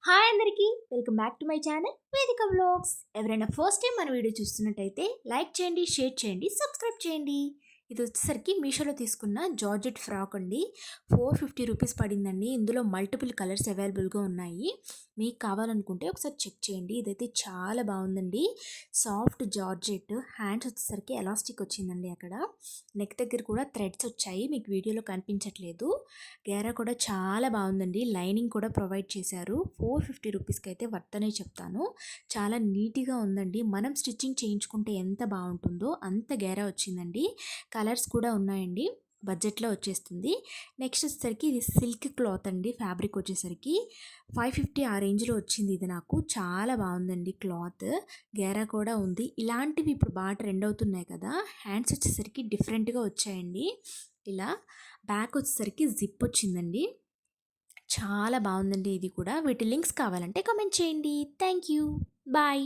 Hi అందరికీ welcome back to my channel వేదిక vlogs. ఎవరైనా ఫస్ట్ టైం మన వీడియో చూస్తున్నట్టయితే లైక్ చేయండి, షేర్ చేయండి, సబ్స్క్రైబ్ చేయండి. ఇది వచ్చేసరికి మీషోలో తీసుకున్న జార్జెట్ ఫ్రాక్ అండి. 450 రూపీస్ పడిందండి. ఇందులో మల్టిపుల్ కలర్స్ అవైలబుల్గా ఉన్నాయి. మీకు కావాలనుకుంటే ఒకసారి చెక్ చేయండి. ఇదైతే చాలా బాగుందండి. సాఫ్ట్ జార్జెట్, హ్యాండ్స్ వచ్చేసరికి ఎలాస్టిక్ వచ్చిందండి. అక్కడ నెక్ దగ్గర కూడా థ్రెడ్స్ వచ్చాయి, మీకు వీడియోలో కనిపించట్లేదు. గేరా కూడా చాలా బాగుందండి. లైనింగ్ కూడా ప్రొవైడ్ చేశారు. 450 రూపీస్కి అయితే వర్త్ అనే చెప్తాను. చాలా నీట్గా ఉందండి. మనం స్టిచ్చింగ్ చేయించుకుంటే ఎంత బాగుంటుందో అంత గేరా వచ్చిందండి. కలర్స్ కూడా ఉన్నాయండి. బడ్జెట్లో వచ్చేస్తుంది. నెక్స్ట్ వచ్చేసరికి ఇది సిల్క్ క్లాత్ అండి. ఫ్యాబ్రిక్ వచ్చేసరికి 550 ఆ రేంజ్లో వచ్చింది. ఇది నాకు చాలా బాగుందండి. క్లాత్ గేరా కూడా ఉంది. ఇలాంటివి ఇప్పుడు బాగా ట్రెండ్ అవుతున్నాయి కదా. హ్యాండ్స్ వచ్చేసరికి డిఫరెంట్గా వచ్చాయండి. ఇలా బ్యాక్ వచ్చేసరికి జిప్ వచ్చిందండి. చాలా బాగుందండి. ఇది కూడా వీటి లింక్స్ కావాలంటే కామెంట్ చేయండి. Thank you. బాయ్.